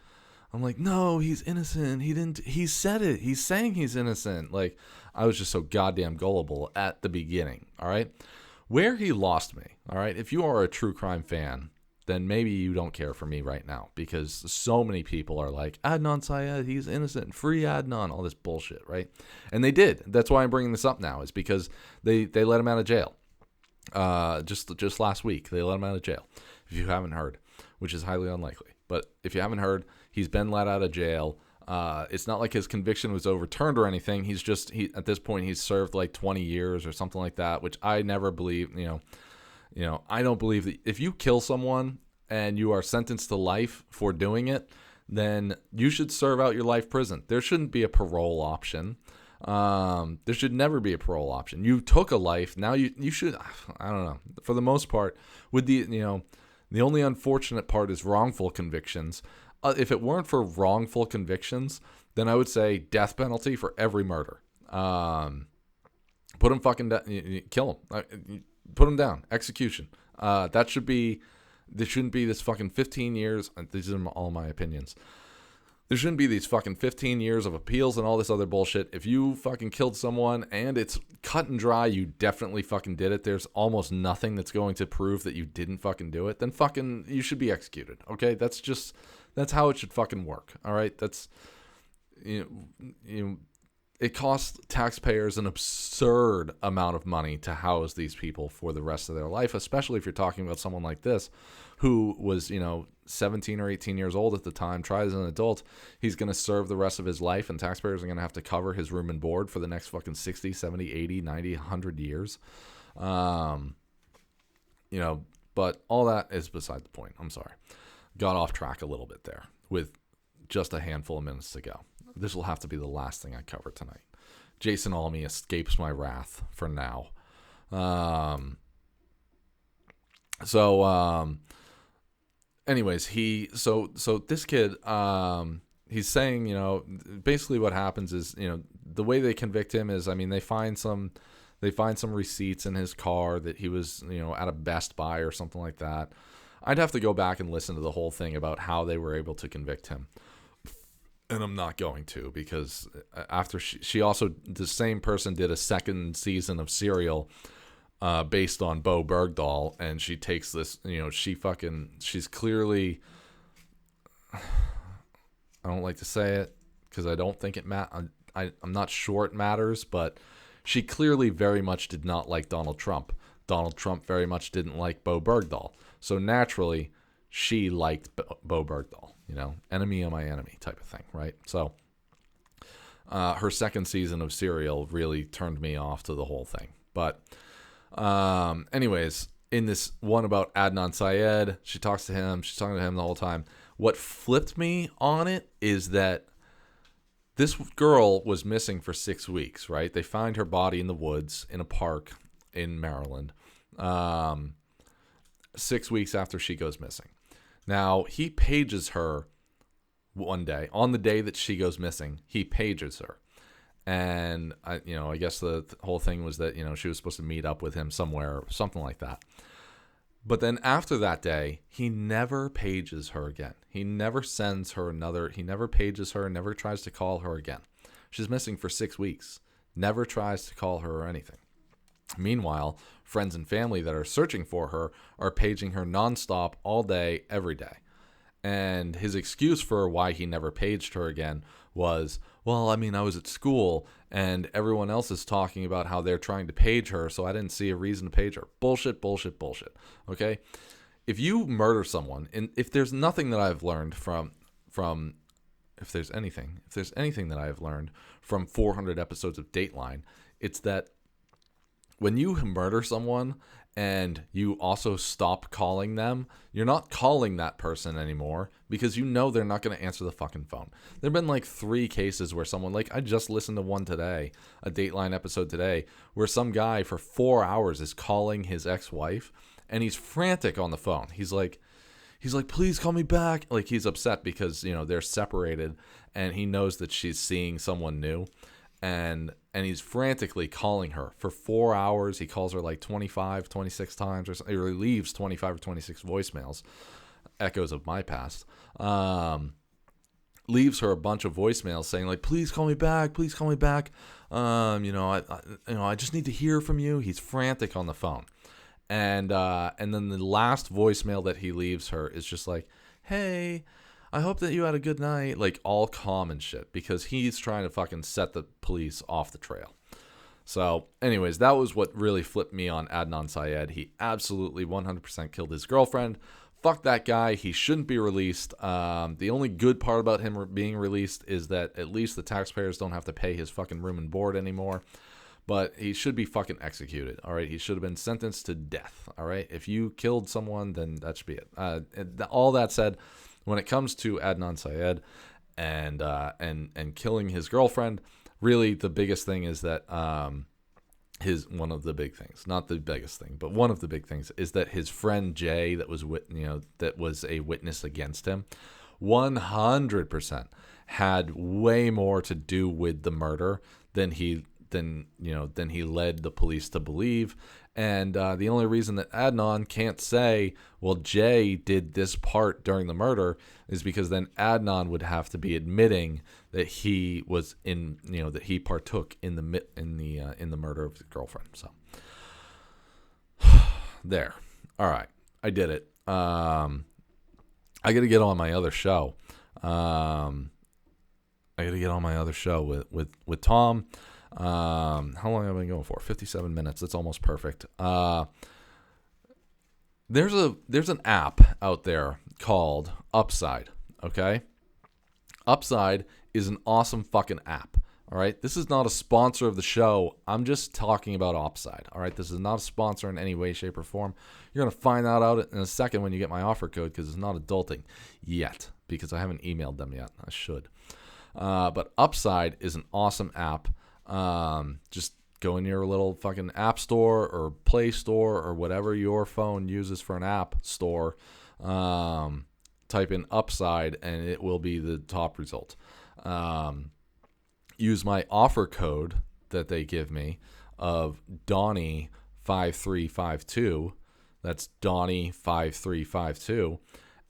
no, he's innocent. He said it. He's saying he's innocent. Like, I was just so goddamn gullible at the beginning. All right. Where he lost me, all right, if you are a true crime fan, then maybe you don't care for me right now, because so many people are like, Adnan Syed, he's innocent, free Adnan, all this bullshit, right? And they did. That's why I'm bringing this up now, is because they let him out of jail. Just last week, they let him out of jail, if you haven't heard, which is highly unlikely. But if you haven't heard, he's been let out of jail. It's not like his conviction was overturned or anything. At this point, he's served like 20 years or something like that, which I never believe, I don't believe that if you kill someone and you are sentenced to life for doing it, then you should serve out your life prison. There shouldn't be a parole option. There should never be a parole option. You took a life. Now you should, I don't know, for the most part, with the only unfortunate part is wrongful convictions. If it weren't for wrongful convictions, then I would say death penalty for every murder. Put him fucking down, kill him, put him down, execution. There shouldn't be this fucking 15 years. These are all my opinions. There shouldn't be these fucking 15 years of appeals and all this other bullshit. If you fucking killed someone and it's cut and dry, you definitely fucking did it. There's almost nothing that's going to prove that you didn't fucking do it. Then fucking, you should be executed. Okay, that's how it should fucking work. All right, it costs taxpayers an absurd amount of money to house these people for the rest of their life, especially if you're talking about someone like this who was, 17 or 18 years old at the time, tried as an adult. He's going to serve the rest of his life, and taxpayers are going to have to cover his room and board for the next fucking 60, 70, 80, 90, 100 years. But all that is beside the point. I'm sorry. Got off track a little bit there with just a handful of minutes to go. This will have to be the last thing I cover tonight. Jason Almy escapes my wrath for now. Anyways, this kid, he's saying, basically what happens is, the way they convict him is, they find some receipts in his car that he was, at a Best Buy or something like that. I'd have to go back and listen to the whole thing about how they were able to convict him. And I'm not going to, because after she also, the same person did a second season of Serial based on Bo Bergdahl, and she takes this, she's clearly, I don't like to say it because I don't think it I'm not sure it matters, but she clearly very much did not like Donald Trump. Donald Trump very much didn't like Bo Bergdahl. So naturally, she liked Bo Bergdahl, enemy of my enemy type of thing, right? So her second season of Serial really turned me off to the whole thing. But anyways, in this one about Adnan Syed, she's talking to him the whole time. What flipped me on it is that this girl was missing for 6 weeks, right? They find her body in the woods in a park in Maryland. 6 weeks after she goes missing. Now, he pages her one day. On the day that she goes missing, he pages her. And, I guess the whole thing was that, she was supposed to meet up with him somewhere or something like that. But then after that day, he never pages her again. He never sends her he never pages her, never tries to call her again. She's missing for 6 weeks. Never tries to call her or anything. Meanwhile, friends and family that are searching for her are paging her nonstop all day, every day. And his excuse for why he never paged her again was, well, I was at school and everyone else is talking about how they're trying to page her, so I didn't see a reason to page her. Bullshit, bullshit, bullshit. Okay? if you murder someone, and if there's nothing that I've learned from if there's anything that I have learned from 400 episodes of Dateline, it's that when you murder someone and you also stop calling them, you're not calling that person anymore because you know they're not going to answer the fucking phone. There have been like 3 cases where someone, like I just listened to one today, a Dateline episode today, where some guy for 4 hours is calling his ex-wife and he's frantic on the phone. He's like, please call me back. Like he's upset because, they're separated and he knows that she's seeing someone new. And he's frantically calling her for 4 hours. He calls her like 25, 26 times or something. Or he leaves 25 or 26 voicemails, echoes of my past. Leaves her a bunch of voicemails saying like, please call me back. Please call me back. I just need to hear from you. He's frantic on the phone. And then the last voicemail that he leaves her is just like, hey, I hope that you had a good night, like all calm and shit, because he's trying to fucking set the police off the trail. So anyways, that was what really flipped me on Adnan Syed. He absolutely 100% killed his girlfriend. Fuck that guy. He shouldn't be released. The only good part about him being released is that at least the taxpayers don't have to pay his fucking room and board anymore. But he should be fucking executed, all right? He should have been sentenced to death, all right? If you killed someone, then that should be it. All that said, when it comes to Adnan Syed and killing his girlfriend, really the biggest thing is that one of the big things, not the biggest thing, but one of the big things is that his friend Jay, that was a witness against him, 100% had way more to do with the murder than he led the police to believe. And the only reason that Adnan can't say, well, Jay did this part during the murder is because then Adnan would have to be admitting that he was that he partook in the murder of his girlfriend. So there. All right. I did it. I got to get on my other show. With Tom. How long have I been going for? 57 minutes. That's almost perfect. There's an app out there called Upside. Okay, Upside is an awesome fucking app. All right, this is not a sponsor of the show. I'm just talking about Upside. All right, this is not a sponsor in any way, shape, or form. You're gonna find that out in a second when you get my offer code, because it's not adulting yet, because I haven't emailed them yet. I should. But Upside is an awesome app. Just go in your little fucking app store or Play Store or whatever your phone uses for an app store. Type in Upside and it will be the top result. Use my offer code that they give me of Donnie5352. That's Donnie5352.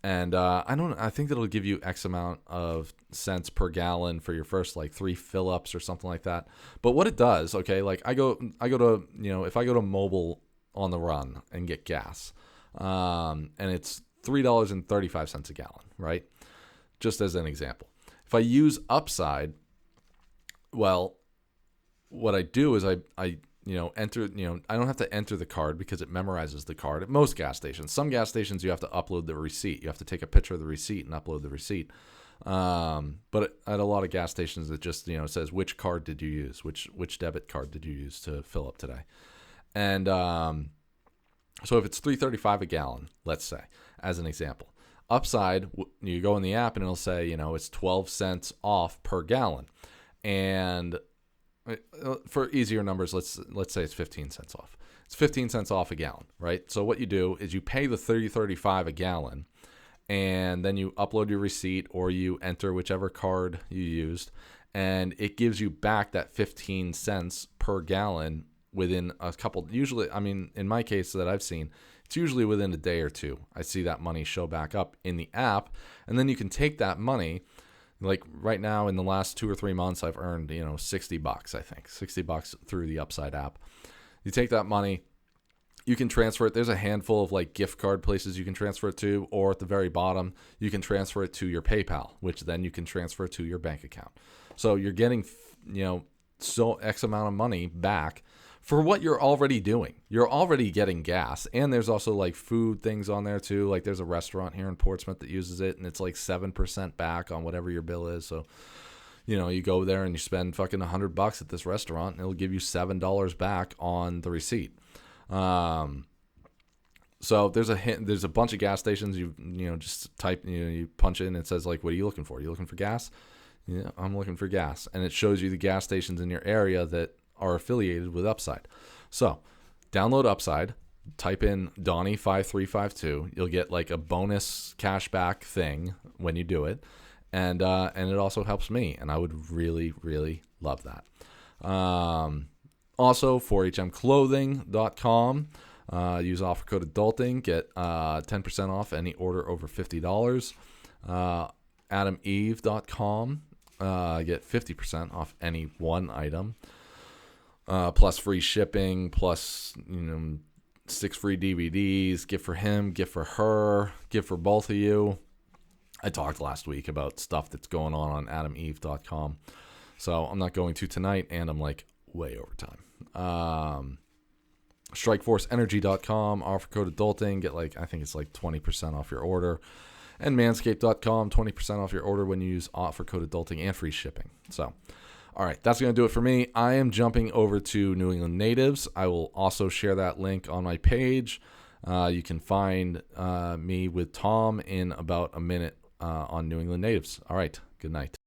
And I think that'll give you X amount of cents per gallon for your first like 3 fill-ups or something like that. But what it does, okay, like I go to, if I go to Mobile on the run and get gas, and it's $3.35 a gallon, right? Just as an example. If I use Upside, well, what I do is I enter, I don't have to enter the card because it memorizes the card at most gas stations. Some gas stations you have to upload the receipt. You have to take a picture of the receipt and upload the receipt. But at a lot of gas stations, it just, it says, which card did you use? Which debit card did you use to fill up today? And so if it's $3.35 a gallon, let's say, as an example, Upside, you go in the app and it'll say, it's 12 cents off per gallon. And for easier numbers, let's say it's 15 cents off. It's 15 cents off a gallon, right? So what you do is you pay the $3.35 a gallon, and then you upload your receipt or you enter whichever card you used, and it gives you back that 15 cents per gallon within a couple. Usually, in my case that I've seen, it's usually within a day or two. I see that money show back up in the app, and then you can take that money. Like right now, in the last 2 or 3 months, I've earned, $60, I think. $60 through the Upside app. You take that money, you can transfer it. There's a handful of like gift card places you can transfer it to, or at the very bottom, you can transfer it to your PayPal, which then you can transfer to your bank account. So you're getting, so X amount of money back for what you're already doing. You're already getting gas, and there's also like food things on there too. Like there's a restaurant here in Portsmouth that uses it, and it's like 7% back on whatever your bill is. So, you go there and you spend fucking $100 at this restaurant, and it'll give you $7 back on the receipt. So there's a bunch of gas stations. You just type, you punch in, it says like, what are you looking for? Are you looking for gas? Yeah, I'm looking for gas, and it shows you the gas stations in your area that are affiliated with Upside. So download Upside, type in Donnie5352. You'll get like a bonus cashback thing when you do it, and it also helps me, and I would really, really love that. Also, 4hmclothing.com. Use offer code adulting, get 10% off any order over $50. AdamEve.com, get 50% off any one item, plus free shipping, plus 6 free DVDs. Gift for him, gift for her, gift for both of you. I talked last week about stuff that's going on AdamEve.com, so I'm not going to tonight, and I'm like way over time. StrikeForceEnergy.com, offer code adulting, get I think it's 20% off your order. And Manscaped.com, 20% off your order when you use offer code adulting and free shipping. So, all right, that's going to do it for me. I am jumping over to New England Natives. I will also share that link on my page. You can find me with Tom in about a minute on New England Natives. All right, good night.